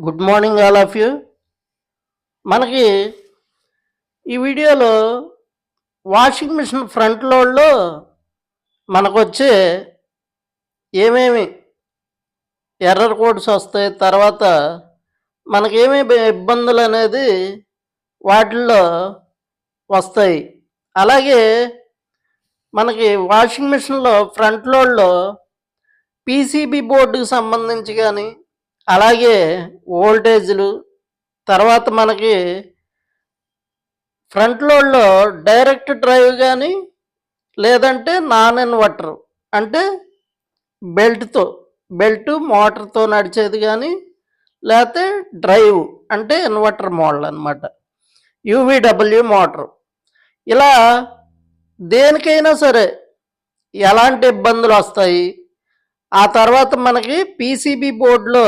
Good morning all of you. మనకి ఈ వీడియోలో వాషింగ్ మిషన్ ఫ్రంట్ లోడ్లో మనకొచ్చే ఏమేమి ఎర్రర్ కోడ్స్ వస్తాయి, తర్వాత మనకేమేమి ఇబ్బందులు అనేది వాటిల్లో వస్తాయి. అలాగే మనకి వాషింగ్ మిషన్లో ఫ్రంట్ లోడ్లో పీసీబీ బోర్డుకి సంబంధించి కానీ, అలాగే వోల్టేజ్లు, తర్వాత మనకి ఫ్రంట్ లోడ్లో డైరెక్ట్ డ్రైవ్ కానీ, లేదంటే నాన్ ఇన్వర్టర్ అంటే బెల్ట్ మోటార్తో నడిచేది కానీ, లేకపోతే డ్రైవ్ అంటే ఇన్వర్టర్ మోడల్ అనమాట, యూవీడబ్ల్యూ మోటార్. ఇలా దేనికైనా సరే ఎలాంటి ఇబ్బందులు వస్తాయి, ఆ తర్వాత మనకి పీసీబీ బోర్డులో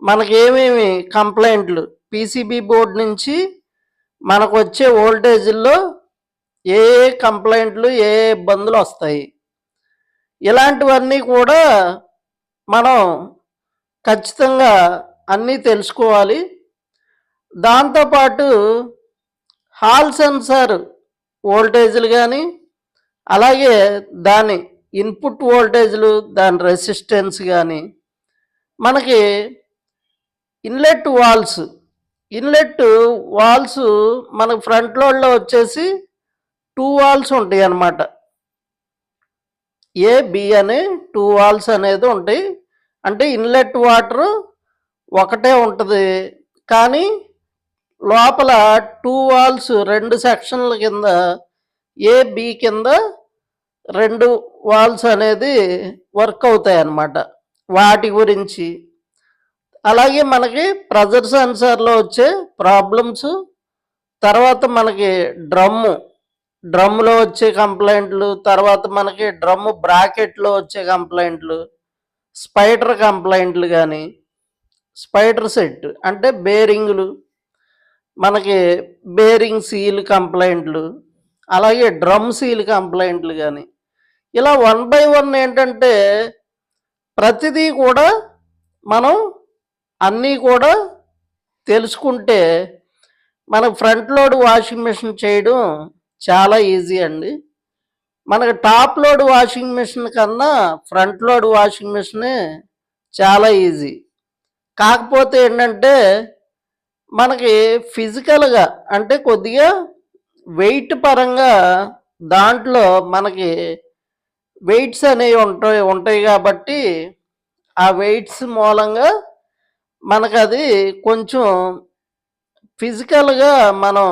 మనకి ఏమేమి కంప్లైంట్లు, పీసీబీ బోర్డు నుంచి మనకు వచ్చే వోల్టేజ్ల్లో ఏ కంప్లైంట్లు, ఏ ఇబ్బందులు వస్తాయి, ఇలాంటివన్నీ కూడా మనం ఖచ్చితంగా అన్నీ తెలుసుకోవాలి. దాంతోపాటు హాల్ సెన్సార్ వోల్టేజ్లు కానీ, అలాగే దాని ఇన్పుట్ వోల్టేజ్లు, దాని రెసిస్టెన్స్ కానీ, మనకి ఇన్లెట్ వాల్స్ మనకు ఫ్రంట్ లోడ్లో వచ్చేసి 2 వాల్స్ ఉంటాయి అన్నమాట. ఏ బి అనే 2 వాల్స్ అనేది ఉంటాయి. అంటే ఇన్లెట్ వాటర్ ఒకటే ఉంటుంది, కానీ లోపల 2 వాల్స్ 2 సెక్షన్ల కింద ఏ బి కింద 2 వాల్స్ అనేది వర్క్ అవుతాయి అన్నమాట. వాటి గురించి, అలాగే మనకి ప్రెజర్ సెన్సార్లో వచ్చే ప్రాబ్లమ్స్, తర్వాత మనకి డ్రమ్లో వచ్చే కంప్లైంట్లు, తర్వాత మనకి డ్రమ్ము బ్రాకెట్లో వచ్చే కంప్లైంట్లు, స్పైడర్ కంప్లైంట్లు కానీ, స్పైడర్ సెట్ అంటే బేరింగ్లు, మనకి బేరింగ్ సీల్ కంప్లైంట్లు, అలాగే డ్రమ్ సీల్ కంప్లైంట్లు కానీ, ఇలా 1 by 1 ఏంటంటే ప్రతిదీ కూడా మనం అన్నీ కూడా తెలుసుకుంటే మనకు ఫ్రంట్ లోడ్ వాషింగ్ మిషన్ చేయడం చాలా ఈజీ అండి. మనకు టాప్ లోడ్ వాషింగ్ మిషన్ కన్నా ఫ్రంట్ లోడ్ వాషింగ్ మిషనే చాలా ఈజీ. కాకపోతే ఏంటంటే మనకి ఫిజికల్గా అంటే కొద్దిగా వెయిట్ పరంగా దాంట్లో మనకి వెయిట్స్ అనేవి ఉంటాయి కాబట్టి ఆ వెయిట్స్ మూలంగా మనకు అది కొంచెం ఫిజికల్గా మనం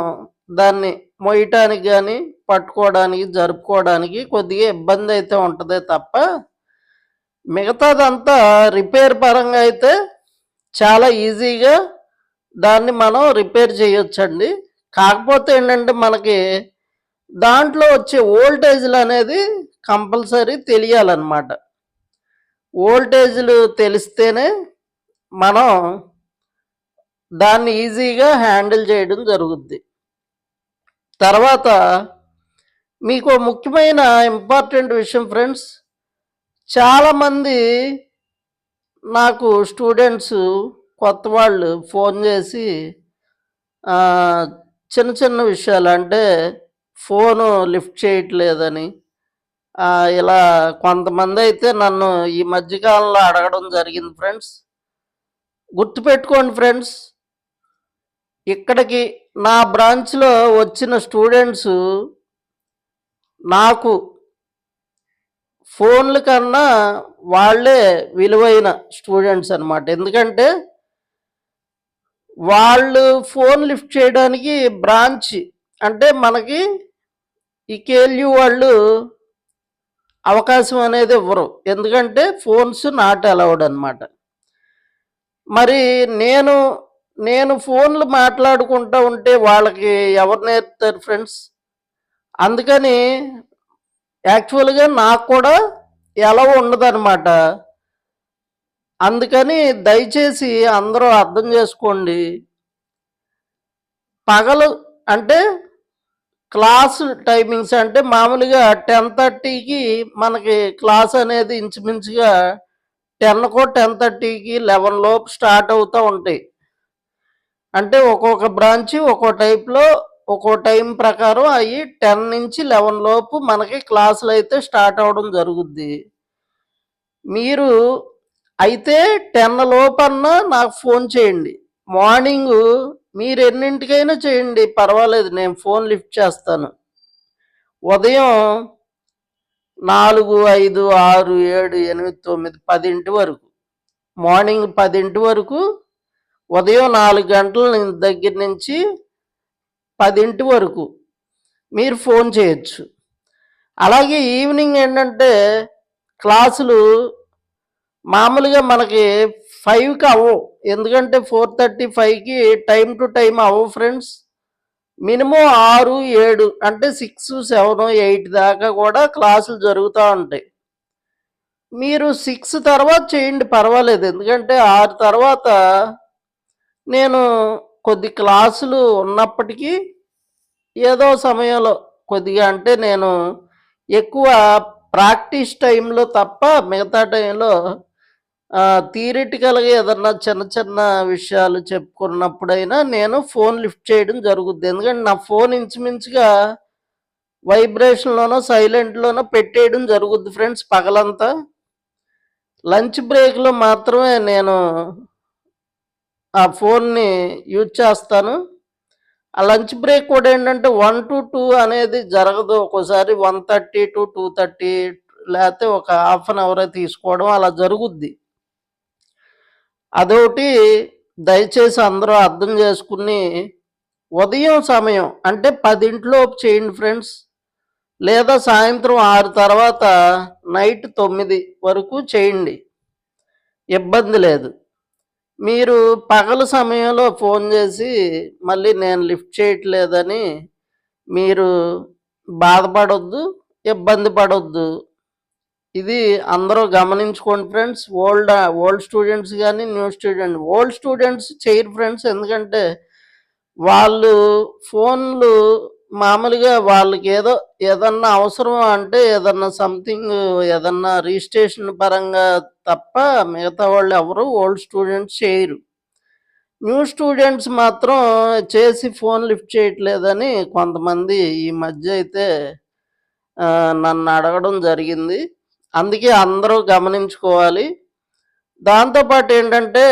దాన్ని మోయటానికి కానీ, పట్టుకోవడానికి, జరుపుకోవడానికి కొద్దిగా ఇబ్బంది అయితే ఉంటుంది తప్ప, మిగతాదంతా రిపేర్ పరంగా అయితే చాలా ఈజీగా దాన్ని మనం రిపేర్ చేయొచ్చండి. కాకపోతే ఏంటంటే మనకి దాంట్లో వచ్చే వోల్టేజ్లు అనేది కంపల్సరీ తెలియాలన్నమాట. వోల్టేజ్లు తెలిస్తేనే మనం దాన్ని ఈజీగా హ్యాండిల్ చేయడం జరుగుద్ది. తర్వాత మీకు ముఖ్యమైన ఇంపార్టెంట్ విషయం ఫ్రెండ్స్, చాలామంది నాకు స్టూడెంట్స్ కొత్త వాళ్ళు ఫోన్ చేసి చిన్న చిన్న విషయాలు అంటే ఫోను లిఫ్ట్ చేయట్లేదని, ఇలా కొంతమంది అయితే నన్ను ఈ మధ్యకాలంలో అడగడం జరిగింది ఫ్రెండ్స్. గుర్తుపెట్టుకోండి ఫ్రెండ్స్, ఇక్కడికి నా బ్రాంచ్లో వచ్చిన స్టూడెంట్స్ నాకు ఫోన్ల కన్నా వాళ్ళే విలువైన స్టూడెంట్స్ అన్నమాట. ఎందుకంటే వాళ్ళు ఫోన్ లిఫ్ట్ చేయడానికి బ్రాంచ్ అంటే మనకి ఈ కేఎల్యూ వాళ్ళు అవకాశం అనేది ఇవ్వరు, ఎందుకంటే ఫోన్స్ నాట్ అలౌడ్ అనమాట. మరి నేను ఫోన్లు మాట్లాడుకుంటూ ఉంటే వాళ్ళకి ఎవరు నేర్పుతారు ఫ్రెండ్స్? అందుకని యాక్చువల్గా నాకు కూడా ఎలా ఉండదన్నమాట. అందుకని దయచేసి అందరూ అర్థం చేసుకోండి. పగలు అంటే క్లాస్ టైమింగ్స్ అంటే మామూలుగా 10:30కి మనకి క్లాస్ అనేది ఇంచుమించుగా 10కో 10:30కి 11 లోపు స్టార్ట్ అవుతూ ఉంటాయి. అంటే ఒక్కొక్క బ్రాంచ్ ఒక్కో టైప్లో ఒక్కో టైం ప్రకారం అవి 10 నుంచి 11 లోపు మనకి క్లాసులు అయితే స్టార్ట్ అవ్వడం జరుగుద్ది. మీరు అయితే 10 లోపన్నా నాకు ఫోన్ చేయండి. మార్నింగు మీరు ఎన్నింటికైనా చేయండి, పర్వాలేదు, నేను ఫోన్ లిఫ్ట్ చేస్తాను. ఉదయం 4, 5, 6, 7, 8, 9, 10 వరకు, మార్నింగ్ 10 వరకు, ఉదయం 4 గంటల దగ్గర నుంచి 10 వరకు మీరు ఫోన్ చేయొచ్చు. అలాగే ఈవినింగ్ ఏంటంటే క్లాసులు మామూలుగా మనకి 5కి అవ్వవు, ఎందుకంటే 4:35కి టైం టు టైం అవ్వవు ఫ్రెండ్స్. మినిమం 6, 7 అంటే 6, 7, 8 దాకా కూడా క్లాసులు జరుగుతూ ఉంటాయి. మీరు 6 తర్వాత చేయండి, పర్వాలేదు, ఎందుకంటే 6 తర్వాత నేను కొద్ది క్లాసులు ఉన్నప్పటికీ ఏదో సమయంలో కొద్దిగా, అంటే నేను ఎక్కువ ప్రాక్టీస్ టైంలో తప్ప మిగతా టైంలో థియరిటికల్గా ఏదన్నా చిన్న చిన్న విషయాలు చెప్పుకున్నప్పుడైనా నేను ఫోన్ లిఫ్ట్ చేయడం జరుగుద్ది. ఎందుకంటే నా ఫోన్ ఇంచుమించుగా వైబ్రేషన్లోనో సైలెంట్లోనో పెట్టేయడం జరుగుద్ది ఫ్రెండ్స్ పగలంతా. లంచ్ బ్రేక్లో మాత్రమే నేను ఆ ఫోన్ని యూజ్ చేస్తాను. ఆ లంచ్ బ్రేక్ కూడా ఏంటంటే 1 to 2 అనేది జరగదు. ఒక్కోసారి 1:30 to 2:30, లేకపోతే ఒక హాఫ్ అన్ అవరే తీసుకోవడం అలా జరుగుద్ది. అదొకటి దయచేసి అందరూ అర్థం చేసుకుని ఉదయం సమయం అంటే 10 చేయండి ఫ్రెండ్స్, లేదా సాయంత్రం 6 తర్వాత నైట్ 9 వరకు చేయండి, ఇబ్బంది లేదు. మీరు పగలు సమయంలో ఫోన్ చేసి మళ్ళీ నేను లిఫ్ట్ చేయట్లేదని మీరు బాధపడొద్దు, ఇబ్బంది పడొద్దు. ఇది అందరూ గమనించుకోండి ఫ్రెండ్స్. ఓల్డ్ స్టూడెంట్స్ కానీ న్యూ ఓల్డ్ స్టూడెంట్స్ చేయరు ఫ్రెండ్స్, ఎందుకంటే వాళ్ళు ఫోన్లు మామూలుగా వాళ్ళకి ఏదన్నా అవసరం అంటే ఏదన్నా సంథింగ్ ఏదన్నా రిజిస్ట్రేషన్ పరంగా తప్ప మిగతా వాళ్ళు ఎవరు ఓల్డ్ స్టూడెంట్స్ చేయరు. న్యూ స్టూడెంట్స్ మాత్రం చేసి ఫోన్ లిఫ్ట్ చేయట్లేదని కొంతమంది ఈ మధ్య అయితే నన్ను అడగడం జరిగింది. అందుకే అందరూ గమనించుకోవాలి. దాంతోపాటు ఏంటంటే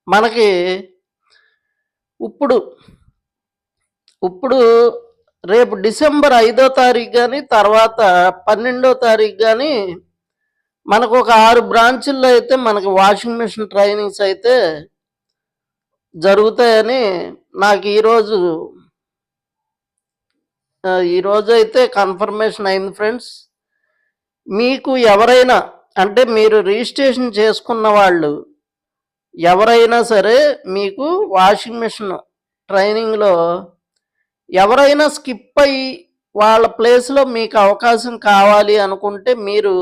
మనకి ఇప్పుడు రేపు డిసెంబర్ 5వ తారీఖు కానీ తర్వాత 12వ తారీఖు కానీ మనకు ఒక 6 బ్రాంచుల్లో అయితే మనకి వాషింగ్ మిషన్ ట్రైనింగ్స్ అయితే జరుగుతాయని నాకు ఈరోజు అయితే కన్ఫర్మేషన్ అయింది ఫ్రెండ్స్. మీకు ఎవరైనా, అంటే మీరు రిజిస్ట్రేషన్ చేసుకున్న వాళ్ళు ఎవరైనా సరే, మీకు వాషింగ్ మిషన్ ట్రైనింగ్లో ఎవరైనా స్కిప్ అయ్యి వాళ్ళ ప్లేస్లో మీకు అవకాశం కావాలి అనుకుంటే మీరు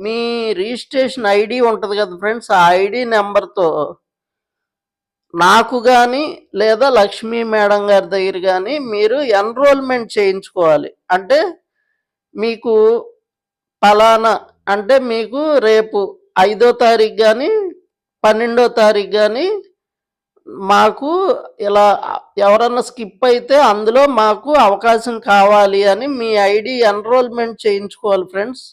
మీ రిజిస్ట్రేషన్ ఐడి ఉంటుంది కదా ఫ్రెండ్స్, ఆ ఐడి నెంబర్తో నాకు కానీ లేదా లక్ష్మీ మేడం గారి దగ్గర కానీ మీరు ఎన్రోల్మెంట్ చేయించుకోవాలి. అంటే మీకు పలానా, అంటే మీకు రేపు 5వ తారీఖు కానీ 12వ తారీఖు కానీ మాకు ఇలా ఎవరన్నా స్కిప్ అయితే అందులో మాకు అవకాశం కావాలి అని మీ ఐడి ఎన్రోల్మెంట్ చేయించుకోవాలి ఫ్రెండ్స్.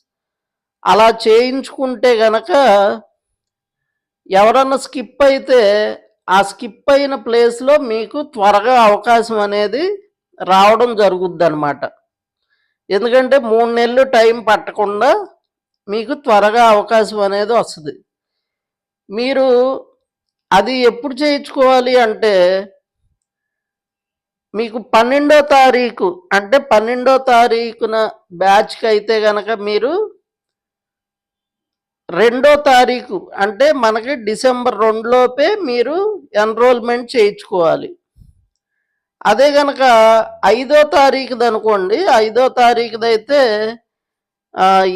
అలా చేయించుకుంటే గనక ఎవరన్నా స్కిప్ అయితే ఆ స్కిప్ అయిన ప్లేస్లో మీకు త్వరగా అవకాశం అనేది రావడం జరుగుద్ది అనమాట. ఎందుకంటే 3 నెలలు టైం పట్టకుండా మీకు త్వరగా అవకాశం అనేది వస్తుంది. మీరు అది ఎప్పుడు చేయించుకోవాలి అంటే మీకు 12వ తారీఖు, అంటే 12వ తారీఖున బ్యాచ్కి అయితే కనుక మీరు 2వ తారీఖు, అంటే మనకి డిసెంబర్ 2 లోపే మీరు ఎన్రోల్మెంట్ చేయించుకోవాలి. అదే కనుక 5వ తారీఖుది అనుకోండి, 5వ తారీఖుదైతే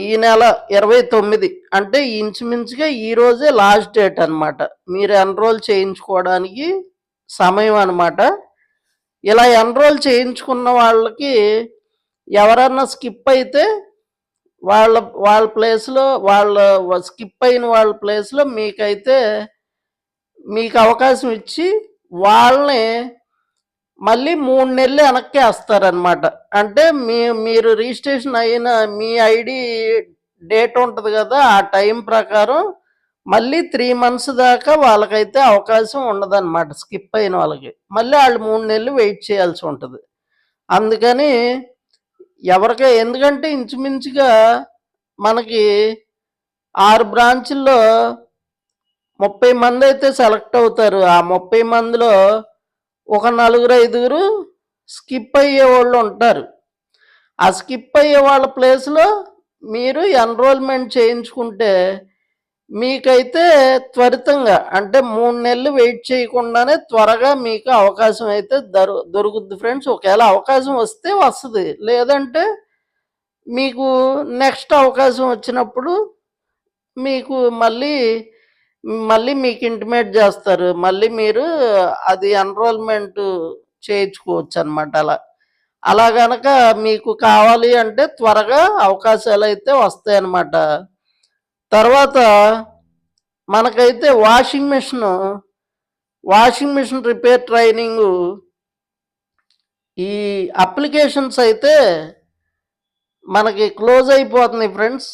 ఈ నెల 29, అంటే ఇంచుమించుగా ఈరోజే లాస్ట్ డేట్ అనమాట మీరు ఎన్రోల్ చేయించుకోవడానికి సమయం అనమాట. ఇలా ఎన్రోల్ చేయించుకున్న వాళ్ళకి ఎవరన్నా స్కిప్ అయితే వాళ్ళ వాళ్ళ ప్లేస్లో వాళ్ళ స్కిప్ అయిన వాళ్ళ ప్లేస్లో మీకు అవకాశం ఇచ్చి వాళ్ళని మళ్ళీ 3 నెలలు వెనక్కేస్తారనమాట. అంటే మీరు రిజిస్ట్రేషన్ అయిన మీ ఐడి డేట్ ఉంటుంది కదా! ఆ టైం ప్రకారం మళ్ళీ 3 మంత్స్ దాకా వాళ్ళకైతే అవకాశం ఉండదనమాట స్కిప్ అయిన వాళ్ళకి. మళ్ళీ ఆళ్ళు 3 నెలలు వెయిట్ చేయాల్సి ఉంటది. అందుకని ఎందుకంటే ఇంచుమించుగా మనకి 6 బ్రాంచుల్లో 30 మందైతే సెలెక్ట్ అవుతారు. ఆ 30 మందిలో ఒక నలుగురు, ఐదుగురు స్కిప్ అయ్యేవాళ్ళు ఉంటారు. ఆ స్కిప్ అయ్యే వాళ్ళ ప్లేస్‌లో మీరు ఎన్రోల్‌మెంట్ చేయించుకుంటే మీకైతే త్వరితంగా అంటే 3 నెలలు వెయిట్ చేయకుండానే త్వరగా మీకు అవకాశం అయితే దొరుకుద్ది ఫ్రెండ్స్. ఒకవేళ అవకాశం వస్తే వస్తది. లేదంటే మీకు నెక్స్ట్ అవకాశం వచ్చినప్పుడు మీకు మళ్ళీ మీకు ఇంటిమేట్ చేస్తారు. మళ్ళీ మీరు అది ఎన్రోల్‌మెంట్ చేయించుకోవచ్చనమాట అలా. అలా గనక మీకు కావాలి అంటే త్వరగా అవకాశాలైతే వస్తాయన్నమాట. తర్వాత మనకైతే వాషింగ్ మిషన్ రిపేర్ ట్రైనింగు ఈ అప్లికేషన్స్ అయితే మనకి క్లోజ్ అయిపోతున్నాయి ఫ్రెండ్స్.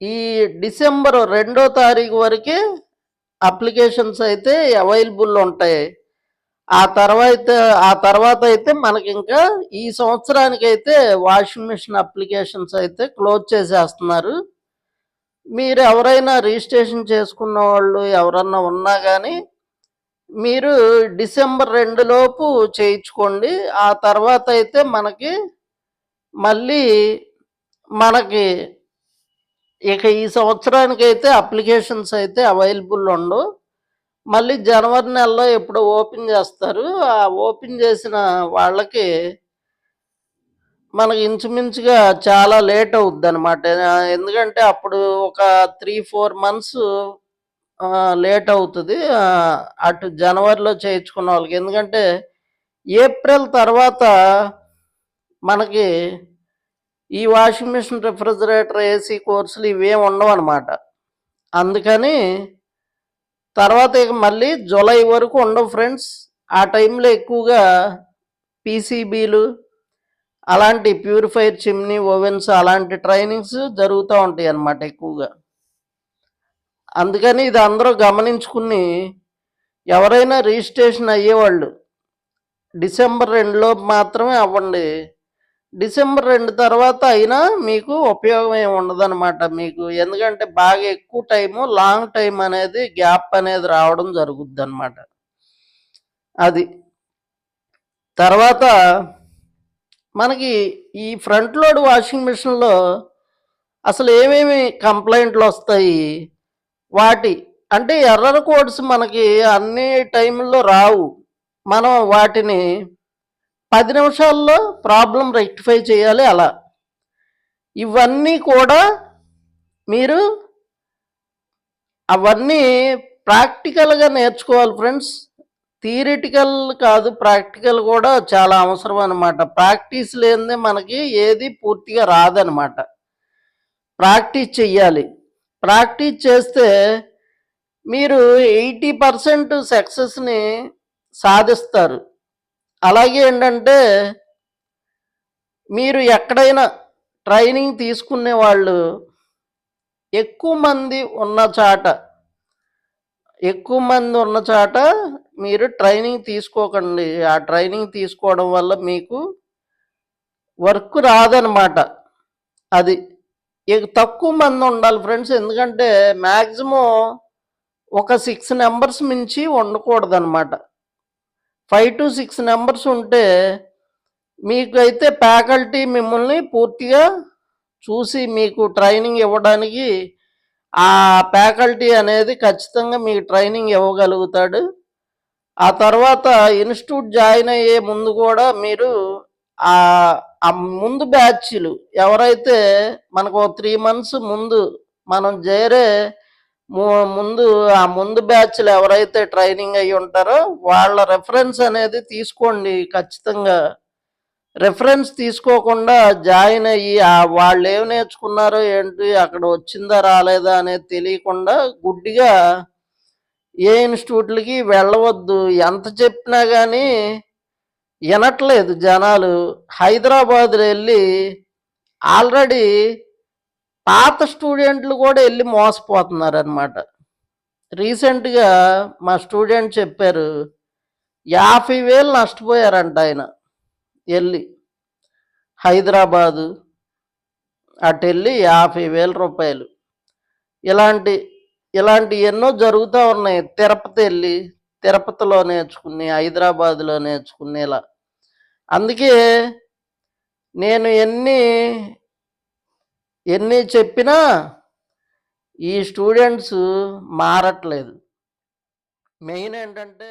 ఈ డిసెంబర్ 2వ తారీఖు వరకే అప్లికేషన్స్ అయితే అవైలబుల్ ఉంటాయి. ఆ తర్వాత అయితే మనకి ఇంకా ఈ సంవత్సరానికైతే వాషింగ్ మిషన్ అప్లికేషన్స్ అయితే క్లోజ్ చేసేస్తున్నారు. మీరు ఎవరైనా రిజిస్ట్రేషన్ చేసుకున్న వాళ్ళు ఎవరన్నా ఉన్నా కానీ మీరు డిసెంబర్ 2 లోపు చేయించుకోండి. ఆ తర్వాత అయితే మళ్ళీ మనకి ఇక ఈ సంవత్సరానికైతే అప్లికేషన్స్ అయితే అవైలబుల్ ఉండవు. మళ్ళీ జనవరి నెలలో ఎప్పుడో ఓపెన్ చేస్తారు. ఆ ఓపెన్ చేసిన వాళ్ళకి మనకి ఇంచుమించుగా చాలా లేట్ అవుద్దనమాట. ఎందుకంటే అప్పుడు ఒక 3, 4 మంత్స్ లేట్ అవుతది. అటు జనవరిలో చేయించుకున్న వాళ్ళకి. ఎందుకంటే ఏప్రిల్ తర్వాత మనకి ఈ వాషింగ్ మిషన్, రిఫ్రిజిరేటర్, ఏసీ కోర్సులు ఇవేం ఉండవనమాట. అందుకని తర్వాత ఇక మళ్ళీ జూలై వరకు ఉండవు ఫ్రెండ్స్. ఆ టైంలో ఎక్కువగా పీసీబీలు అలాంటి ప్యూరిఫైర్ చిమ్నీ ఓవెన్స్ అలాంటి ట్రైనింగ్స్ జరుగుతూ ఉంటాయి అన్నమాట ఎక్కువగా. అందుకని ఇది అందరూ గమనించుకుని ఎవరైనా రిజిస్ట్రేషన్ అయ్యేవాళ్ళు డిసెంబర్ 2 లోపు మాత్రమే అవ్వండి. డిసెంబర్ 2 తర్వాత అయినా మీకు ఉపయోగం ఏమి ఉండదనమాట మీకు. ఎందుకంటే బాగా ఎక్కువ టైము లాంగ్ టైం అనేది గ్యాప్ అనేది రావడం జరుగుద్ది అనమాట. అది తర్వాత మనకి ఈ ఫ్రంట్ లోడ్ వాషింగ్ మిషన్లో అసలు ఏమేమి కంప్లైంట్లు వస్తాయి అంటే ఎర్రర్ కోడ్స్ మనకి అన్ని టైంలో రావు. మనం వాటిని 10 నిమిషాల్లో ప్రాబ్లం రెక్టిఫై చేయాలి అలా. ఇవన్నీ కూడా మీరు అవన్నీ ప్రాక్టికల్గా నేర్చుకోవాలి ఫ్రెండ్స్. థియరిటికల్ కాదు, ప్రాక్టికల్ కూడా చాలా అవసరం అనమాట. ప్రాక్టీస్ లేనిదే మనకి ఏది పూర్తిగా రాదనమాట. ప్రాక్టీస్ చెయ్యాలి. ప్రాక్టీస్ చేస్తే మీరు 80% సక్సెస్ని సాధిస్తారు. అలాగే ఏంటంటే మీరు ఎక్కడైనా ట్రైనింగ్ తీసుకునే వాళ్ళు ఎక్కువ మంది ఉన్న చాట మీరు ట్రైనింగ్ తీసుకోకండి. ఆ ట్రైనింగ్ తీసుకోవడం వల్ల మీకు వర్క్ రాదనమాట. అది తక్కువ మంది ఉండాలి ఫ్రెండ్స్. ఎందుకంటే మ్యాక్సిమం ఒక 6 నెంబర్స్ మించి ఉండకూడదనమాట. 5 to 6 నెంబర్స్ ఉంటే మీకైతే ఫ్యాకల్టీ మిమ్మల్ని పూర్తిగా చూసి మీకు ట్రైనింగ్ ఇవ్వడానికి ఆ ఫ్యాకల్టీ అనేది ఖచ్చితంగా మీకు ట్రైనింగ్ ఇవ్వగలుగుతాడు. ఆ తర్వాత ఇన్స్టిట్యూట్ జాయిన్ అయ్యే ముందు కూడా మీరు ఆ ముందు బ్యాచ్లు ఎవరైతే మనకు 3 మంత్స్ ముందు మనం ముందు బ్యాచ్లు ఎవరైతే ట్రైనింగ్ అయ్యి ఉంటారో వాళ్ళ రెఫరెన్స్ అనేది తీసుకోండి ఖచ్చితంగా. రిఫరెన్స్ తీసుకోకుండా జాయిన్ అయ్యి వాళ్ళు ఏం నేర్చుకున్నారో ఏంటి, అక్కడ వచ్చిందా రాలేదా అనేది తెలియకుండా గుడ్డిగా ఏ ఇన్స్టిట్యూట్లకి వెళ్ళవద్దు. ఎంత చెప్పినా కానీ వినట్లేదు జనాలు. హైదరాబాద్ వెళ్ళి ఆల్రెడీ పాత స్టూడెంట్లు కూడా వెళ్ళి మోసపోతున్నారు అనమాట. రీసెంట్గా మా స్టూడెంట్ చెప్పారు, 50,000 నష్టపోయారంట ఆయన వెళ్ళి. హైదరాబాదు అటు వెళ్ళి 50,000 రూపాయలు. ఇలాంటి ఇలాంటి ఎన్నో జరుగుతూ ఉన్నాయి. తిరుపతి వెళ్ళి తిరుపతిలో నేర్చుకుని, హైదరాబాద్లో నేర్చుకుని ఇలా. అందుకే నేను ఎన్ని ఎన్ని చెప్పినా ఈ స్టూడెంట్స్ మారట్లేదు. మెయిన్ ఏంటంటే